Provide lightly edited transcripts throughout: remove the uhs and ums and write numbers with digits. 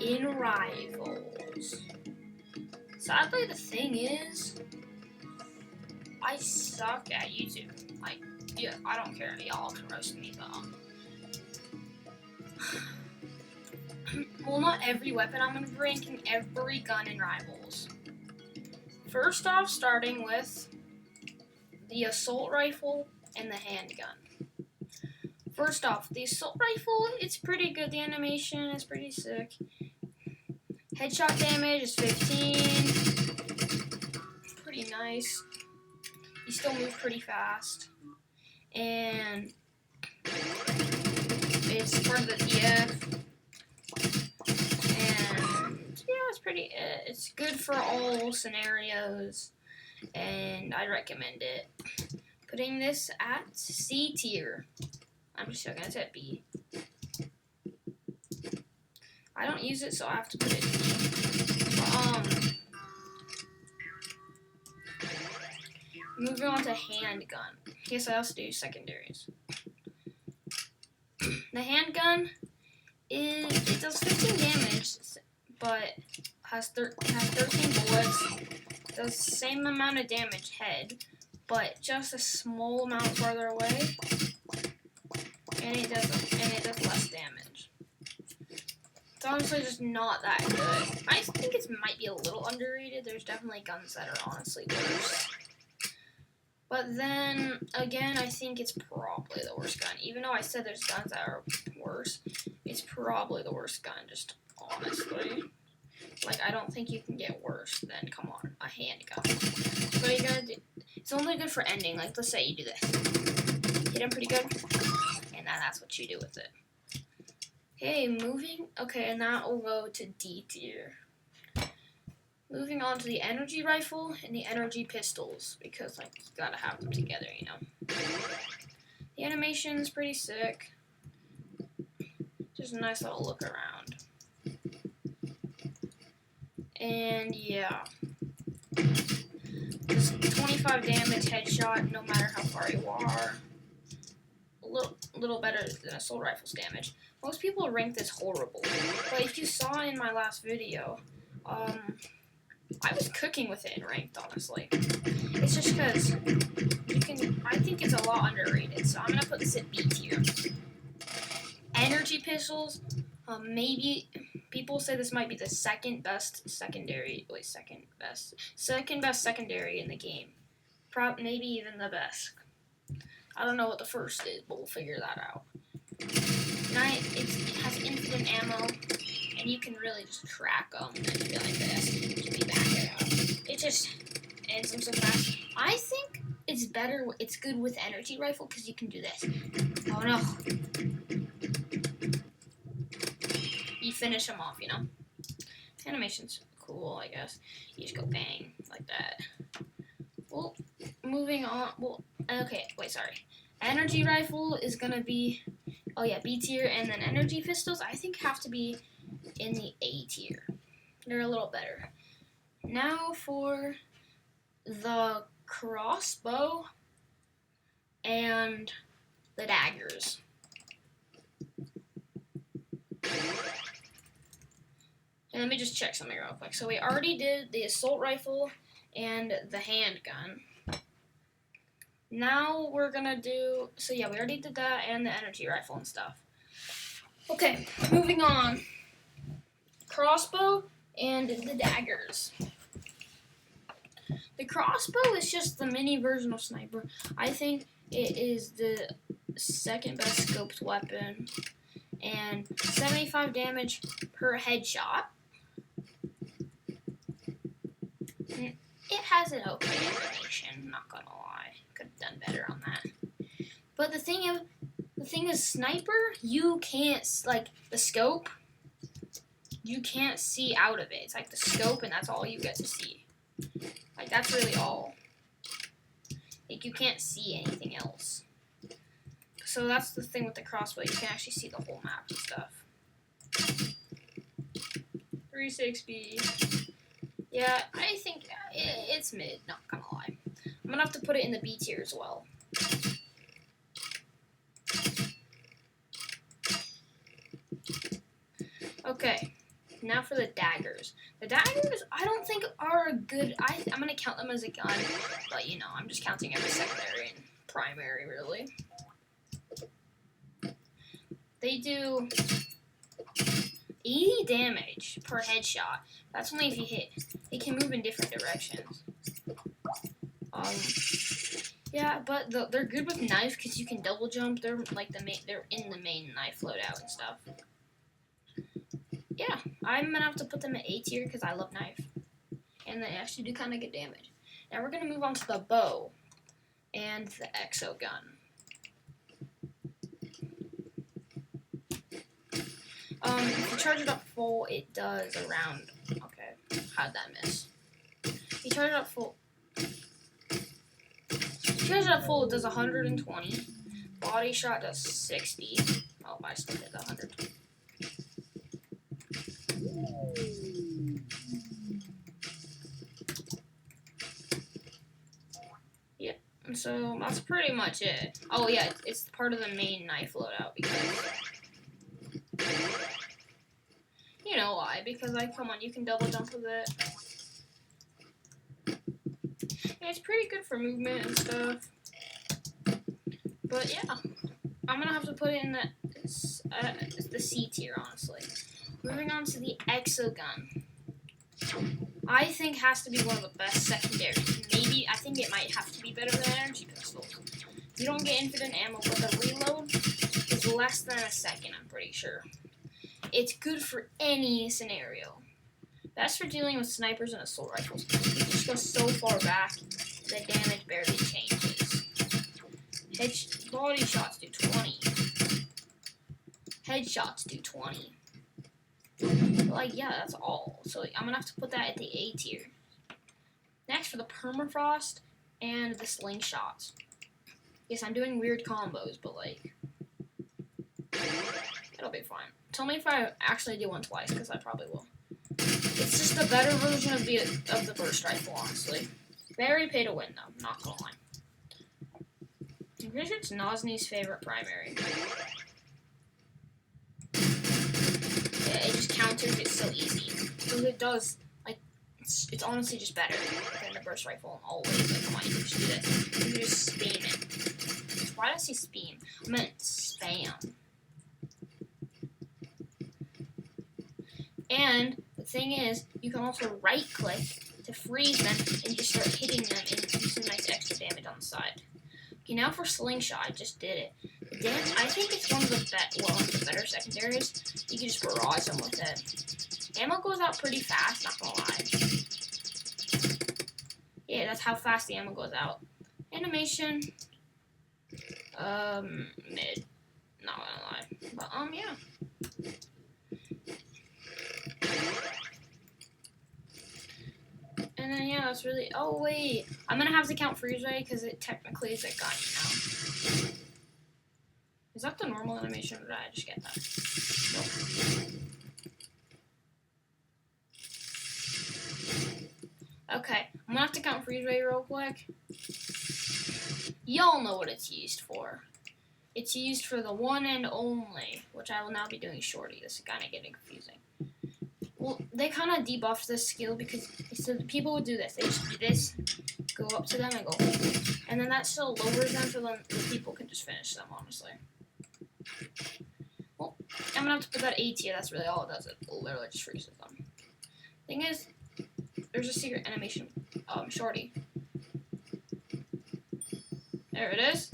in Rivals. Sadly, the thing is, I suck at YouTube. Like, yeah, I don't care. Y'all can roast me, but well, not every weapon. I'm gonna be ranking every gun in Rivals. First off, starting with the assault rifle and the handgun. First off, the assault rifle, it's pretty good. The animation is pretty sick. Headshot damage is 15. Pretty nice. You still move pretty fast. And it's part of the TF. And yeah, it's good for all scenarios. And I recommend it. Putting this at C tier. I'm just joking, it's at B. I don't use it, so I have to put it in B. Moving on to handgun. Yes, I also do secondaries. The handgun it does 15 damage, but has 13 bullets. Does the same amount of damage head, but just a small amount farther away. And it does less damage. It's honestly just not that good. I think it might be a little underrated. There's definitely guns that are honestly worse. But then, again, I think it's probably the worst gun. Even though I said there's guns that are worse, it's probably the worst gun, just honestly. Like, I don't think you can get worse than, come on, a handgun. So you gotta do, it's only good for ending. Like, let's say you do this. Hit him pretty good, and that's what you do with it. Okay, and that will go to D tier. Moving on to the energy rifle and the energy pistols, because, like, you gotta have them together, you know. The animation's pretty sick. Just a nice little look around. And, yeah. Just 25 damage headshot, no matter how far you are. A little better than assault rifle's damage. Most people rank this horrible, but if you saw in my last video, I was cooking with it in ranked, honestly. It's just because I think it's a lot underrated, so I'm going to put this at B tier. Energy pistols, maybe, people say this might be the second best secondary in the game. Maybe even the best. I don't know what the first is, but we'll figure that out. It has infinite ammo, and you can really just track them and be like this. Just be back it up. It just ends them so fast. I think it's good with energy rifle because you can do this. Oh no. You finish them off, you know. Animation's cool, I guess. You just go bang like that. Well, moving on. Well, okay, wait, sorry. Energy rifle is gonna be, B tier, and then energy pistols I think have to be in the A tier. They're a little better. Now for the crossbow and the daggers. And let me just check something real quick. So we already did the assault rifle and the handgun. Now we're gonna do, we already did that and the energy rifle and stuff. Okay, moving on. Crossbow and the daggers. The crossbow is just the mini version of sniper. I think it is the second best scoped weapon. And 75 damage per headshot. It has an okay animation, not gonna lie. Could have done better on that. But the thing is, sniper, you can't, like, the scope, you can't see out of it. It's like the scope, and that's all you get to see. Like, that's really all. Like, you can't see anything else. So that's the thing with the crossbow. You can actually see the whole map and stuff. 360. Yeah, I think it's mid, not gonna lie. I'm gonna have to put it in the B tier as well. Okay. Now for the daggers. The daggers, I don't think are a good. I'm gonna count them as a gun, but you know, I'm just counting every secondary and primary, really. They do 80 damage per headshot. That's only if you hit. They can move in different directions. Yeah, but they're good with knife because you can double jump. They're like they're in the main knife loadout and stuff. Yeah, I'm gonna have to put them at A tier because I love knife, and they actually do kind of good damage. Now we're gonna move on to the bow and the exo gun. If you charge it up full, it does around. Okay, how'd that miss? You charge it up full. Charge it up full, it does 120. Body shot does 60. Oh, I still did 100. Yeah, so that's pretty much it. Oh yeah, it's part of the main knife loadout because you know why? Because come on, you can double jump with it. Yeah, it's pretty good for movement and stuff. But yeah, I'm gonna have to put it in the C tier, honestly. Moving on to the exo gun. I think has to be one of the best secondaries. Maybe, I think it might have to be better than energy pistols. You don't get infinite ammo, but the reload is less than a second, I'm pretty sure. It's good for any scenario. Best for dealing with snipers and assault rifles. You just go so far back, the damage barely changes. Body shots do 20. Headshots do 20. Like, yeah, that's all. So I'm gonna have to put that at the A tier. Next, for the permafrost and the slingshots. Yes, I'm doing weird combos, but like, it'll be fine. Tell me if I actually do one twice, because I probably will. It's just a better version of the burst rifle, honestly. Very pay to win, though. Not gonna lie. I'm pretty sure it's Nosny's favorite primary. Yeah, it just counters it so easy. Because it does, like, it's honestly just better than the burst rifle in all ways. Like, come on, you can just do this. You can just spam it. Why did I say spam? I meant spam. And the thing is, you can also right-click to freeze them and just start hitting them and do some nice extra damage on the side. Okay, now for slingshot, I just did it. I think it's one of the better secondaries. You can just barrage them with it. Ammo goes out pretty fast, not gonna lie. Yeah, that's how fast the ammo goes out. Animation, mid. Not gonna lie. But, yeah. And then, yeah, that's really... Oh, wait. I'm going to have to count freeze ray because it technically is a gun, you know? Is that the normal animation, or did I just get that? Nope. Okay. I'm going to have to count freeze ray real quick. Y'all know what it's used for. It's used for the one and only, which I will now be doing shorty. This is kind of getting confusing. Well, they kind of debuffed this skill because so people would do this. They just do this, go up to them and go, and then that still lowers them so then the people can just finish them, honestly. Well, I'm going to have to put that A tier. That's really all it does. It literally just freezes them. Thing is, there's a secret animation, shorty. There it is.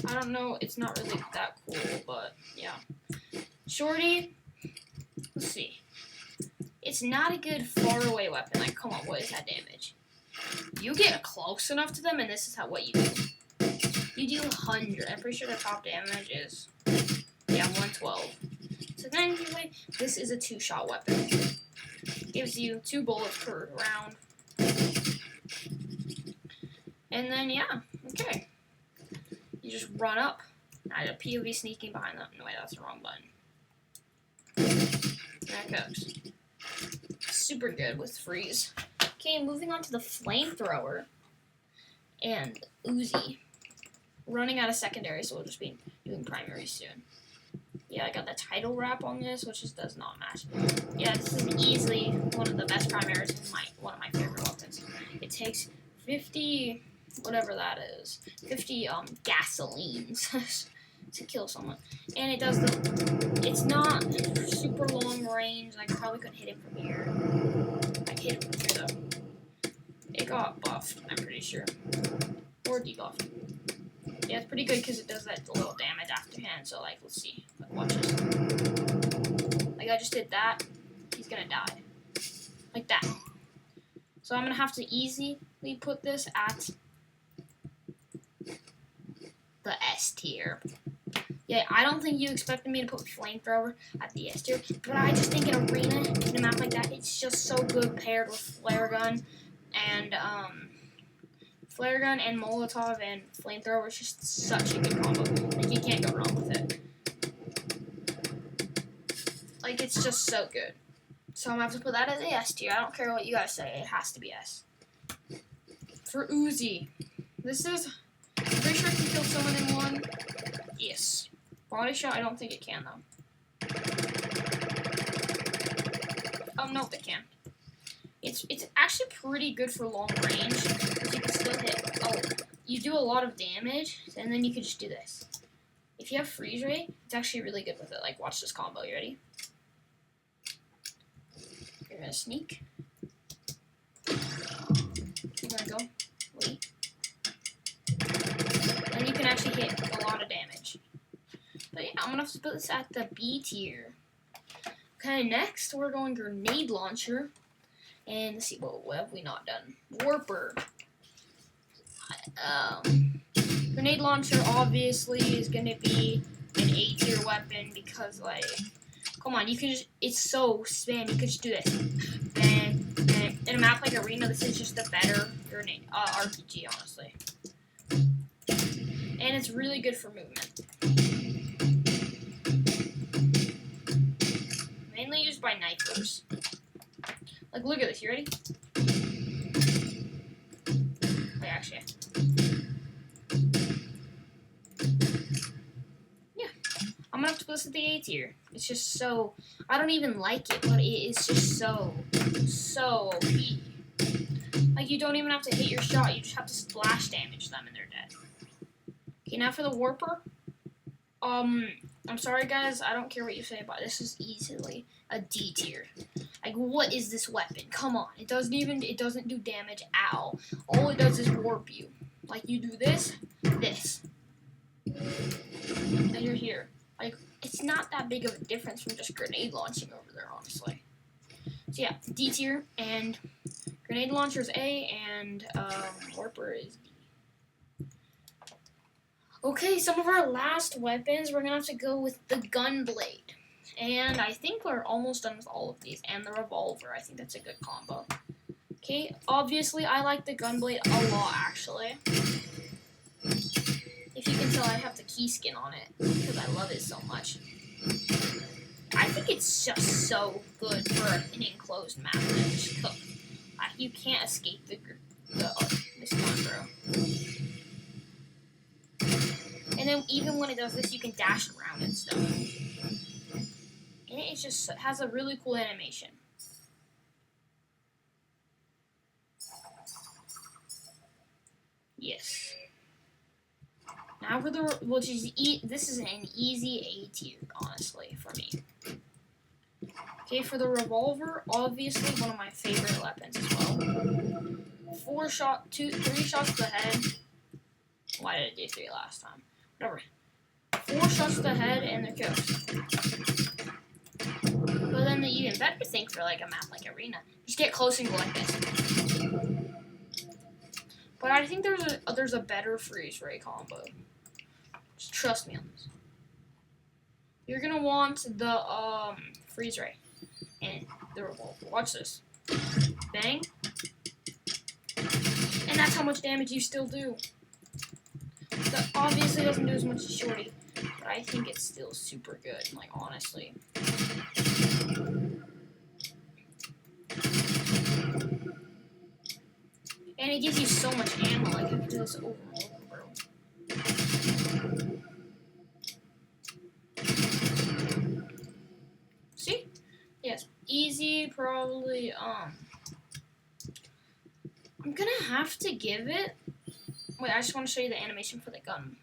I don't know. It's not really that cool, but yeah. Shorty. Let's see. It's not a good far-away weapon. Like, come on, what is that damage? You get close enough to them, and this is what you do. You do 100. I'm pretty sure the top damage is, yeah, 112. So then, anyway, this is a 2-shot weapon. Gives you 2 bullets per round. And then, yeah, okay. You just run up. I had a POV sneaking behind them. No, wait, that's the wrong button. There it goes. Super good with freeze. Okay, moving on to the flamethrower and Uzi. Running out of secondary, so we'll just be doing primary soon. Yeah, I got the title wrap on this, which just does not match. Yeah, this is easily one of the best primaries and one of my favorite weapons. It takes 50, whatever that is, 50 gasolines to kill someone, and it does it's not super long range. I probably couldn't hit him from here. I could hit him from here though. It got buffed, I'm pretty sure, or debuffed. Yeah, it's pretty good because it does that little damage afterhand. So like, let's see. Like, watch this. Like I just did that. He's gonna die. Like that. So I'm gonna have to easily put this at the S tier. Yeah, I don't think you expected me to put flamethrower at the S tier, but I just think in arena, in a map like that, it's just so good paired with flare gun and flare gun and Molotov and flamethrower is just such a good combo. Like, you can't go wrong with it. Like, it's just so good. So I'm going to have to put that as a S tier. I don't care what you guys say. It has to be S. For Uzi, this is... I'm pretty sure it can kill someone in one. Yes. Body shot, I don't think it can, though. Oh, no, it can. It's actually pretty good for long range, because you can still hit. Oh, you do a lot of damage, and then you can just do this. If you have freeze rate, it's actually really good with it. Like, watch this combo. You ready? You're gonna sneak. You're gonna go. Wait. And you can actually hit a lot of damage. But yeah, I'm gonna have to put this at the B tier. Okay, next we're going grenade launcher. And let's see, what have we not done? Warper. Grenade launcher obviously is gonna be an A tier weapon because, like, come on, you can just, it's so spam. You can just do this. Bang, bang. In a map like Arena, this is just a better grenade RPG, honestly. And it's really good for movement. Mainly used by knifers. Like, look at this. You ready? Wait, actually. Yeah. I'm gonna have to put this at the A tier. It's just so... I don't even like it, but it is just so OP. Like, you don't even have to hit your shot. You just have to splash damage them and they're dead. Okay, now for the Warper. I'm sorry, guys. I don't care what you say about it. This is easily a D tier. Like, what is this weapon? Come on. It doesn't do damage at all. All it does is warp you. Like, you do this, and you're here. Like, it's not that big of a difference from just grenade launching over there, honestly. So yeah, D tier, and grenade launcher is A, and warper is D. Okay, some of our last weapons, we're gonna have to go with the gunblade. And I think we're almost done with all of these. And the revolver, I think that's a good combo. Okay, obviously I like the gunblade a lot, actually. If you can tell, I have the key skin on it because I love it so much. I think it's just so good for an enclosed map. Just cook. You can't escape this gun, bro. And then even when it does this, you can dash around and stuff. And it just has a really cool animation. Yes. Now for the, this is an easy A tier, honestly, for me. Okay, for the revolver, obviously one of my favorite weapons as well. 3 shots to the head. Why did I do 3 last time? Whatever. 4 shots to the head and they're kills. But then the even better thing for like a map like Arena, just get close and go like this. But I think there's a better freeze ray combo. Just trust me on this. You're gonna want the freeze ray and the revolver. Watch this. Bang. And that's how much damage you still do. That obviously doesn't do as much as Shorty, but I think it's still super good, like, honestly. And it gives you so much ammo, like, I can do this over and over, bro. easy, probably, I'm gonna have to give it, wait, I just want to show you the animation for the gun.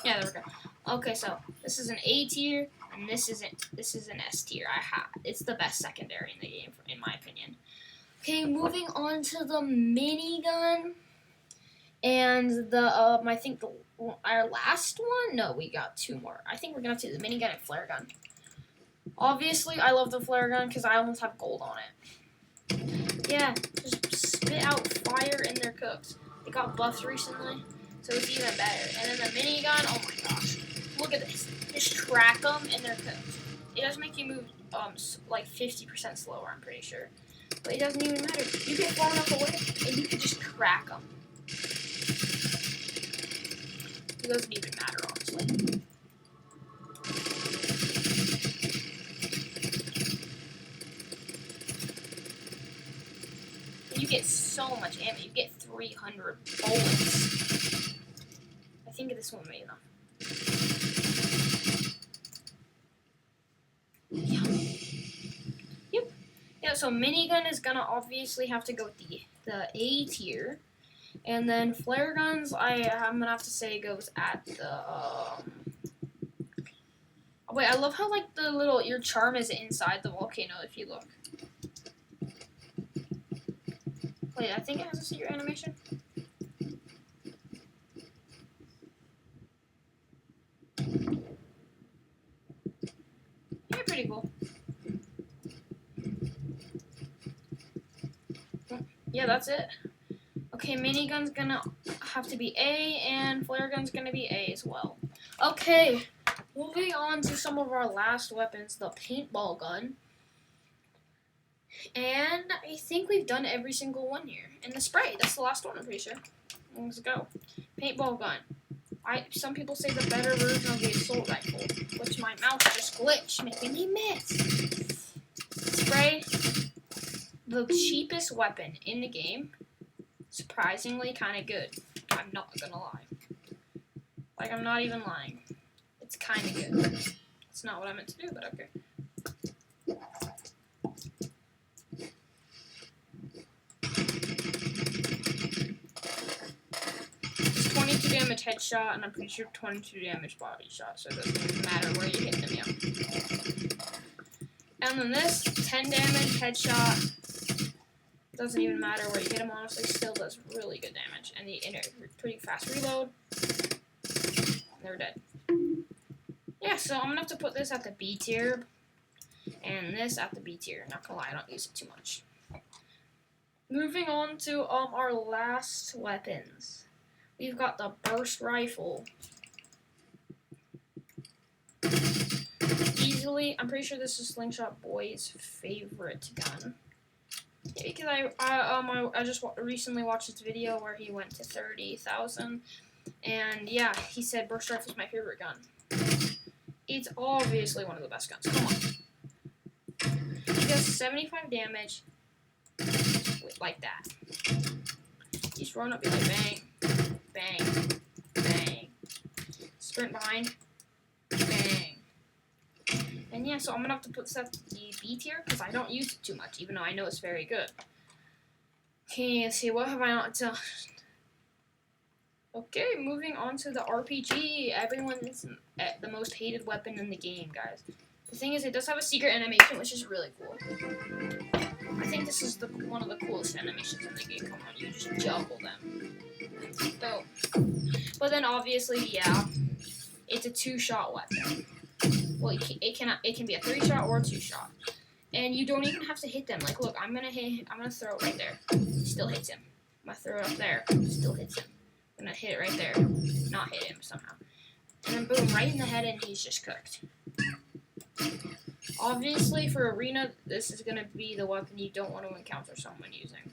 Yeah, there we go. Okay, so this is an A tier, and this is an S tier. It's the best secondary in the game, in my opinion. Okay, moving on to the minigun, and the I think our last one. No, we got two more. I think we're gonna do the minigun and flare gun. Obviously, I love the flare gun because I almost have gold on it. Yeah, just spit out fire in their cooks. It got buffed recently, so it's even better. And then the minigun, oh my gosh. Look at this. Just track them in their cooks. It does make you move like 50% slower, I'm pretty sure. But it doesn't even matter. You get far enough away, and you can just crack them. It doesn't even matter, honestly. You get so much ammo. You get 300 bullets. I think this one may enough. Yep. Yeah, so minigun is gonna obviously have to go with the A tier. And then flare guns, I'm gonna have to say goes at the wait, I love how like your charm is inside the volcano if you look. Wait, I think it has a secret animation. Yeah, pretty cool. Yeah, that's it. Okay, minigun's gonna have to be A, and flare gun's gonna be A as well. Okay, moving on to some of our last weapons, the paintball gun. And I think we've done every single one here. And the spray, that's the last one, I'm pretty sure. Let's go. Paintball gun. Some people say the better version of the assault rifle, which my mouse just glitched, making me miss. Spray, the cheapest weapon in the game. Surprisingly kind of good. I'm not gonna lie. Like, I'm not even lying. It's kind of good. It's not what I meant to do, but okay. It's 22 damage headshot, and I'm pretty sure 22 damage body shot, so it doesn't even matter where you hit them, yeah. And then this, 10 damage headshot. Doesn't even matter where you hit them, honestly, still does really good damage. And the pretty fast reload. They're dead. Yeah, so I'm gonna have to put this at the B tier. And this at the B tier. Not gonna lie, I don't use it too much. Moving on to our last weapons. We've got the burst rifle. Easily, I'm pretty sure this is Slingshot Boy's favorite gun. Because I just recently watched this video where he went to 30,000, and yeah, he said burst rifle is my favorite gun. It's obviously one of the best guns. Come on. He does 75 damage like that. You just run up, be like bang, bang, bang. Sprint behind, bang. And yeah, so I'm gonna have to put this at the B tier because I don't use it too much, even though I know it's very good. Okay, let's see, what have I not done? Okay, moving on to the RPG. Everyone is the most hated weapon in the game, guys. The thing is, it does have a secret animation, which is really cool. I think this is one of the coolest animations in the game. Come on, you just juggle them. So, but then obviously, yeah, it's a 2-shot weapon. Well, it can be a 3-shot or a 2-shot, and you don't even have to hit them. Like, look, I'm gonna throw it right there. Still hits him. I'm gonna throw it up there. Still hits him. I'm gonna hit it right there. Not hit him somehow. And then boom, right in the head, and he's just cooked. Obviously, for arena, this is gonna be the weapon you don't want to encounter someone using.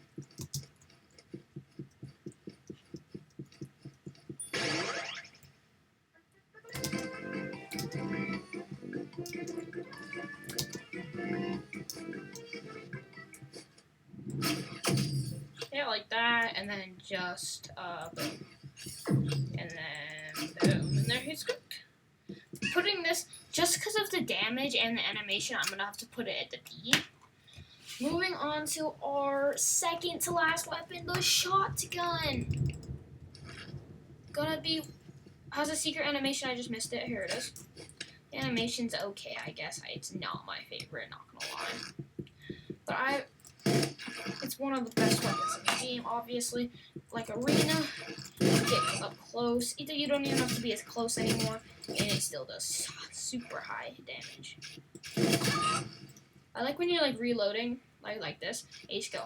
Yeah, like that, and then just, boom. And then, boom, and there he's cooked. Putting this, just because of the damage and the animation, I'm gonna have to put it at the B. Moving on to our second to last weapon, the shotgun. Gonna be, has a secret animation, I just missed it, here it is. The animation's okay, I guess. It's not my favorite, not gonna lie. But it's one of the best weapons in the game, obviously. Like Arena, you get up close. You don't even have to be as close anymore, and it still does super high damage. I like when you're like reloading, like this. You just go.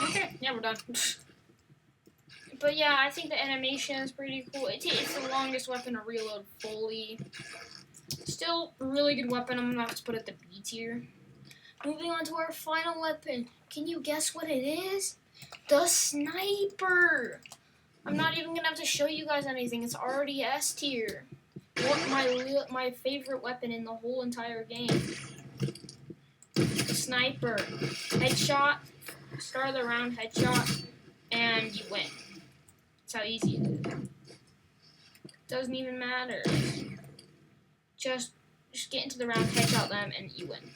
Okay, yeah, we're done. But yeah, I think the animation is pretty cool. It's the longest weapon to reload fully. Still a really good weapon. I'm gonna have to put it at the B tier. Moving on to our final weapon. Can you guess what it is? The sniper. I'm not even gonna have to show you guys anything. It's already S tier. My favorite weapon in the whole entire game. The sniper. Headshot. Start of the round headshot, and you win. That's how easy it is. Doesn't even matter. Just get into the round, headshot them, and you win.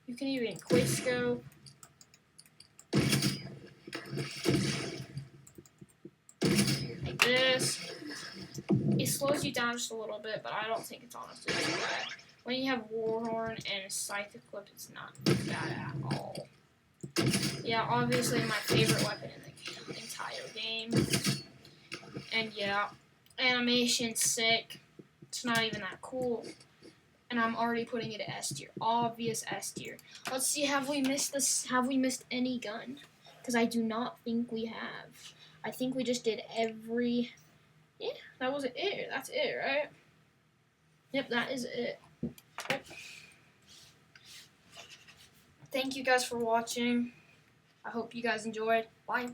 You can even quick scope. Like this. It slows you down just a little bit, but I don't think it's honestly too bad. When you have Warhorn and a Scythe equipped, it's not bad at all. Yeah, obviously my favorite weapon in the entire game. And yeah, animation's sick. It's not even that cool. And I'm already putting it at S tier. Obvious S tier. Let's see, have we missed any gun? Because I do not think we have. I think we just did every... Yeah, that was it. That's it, right? Yep, that is it. Thank you guys for watching. I hope you guys enjoyed. Bye.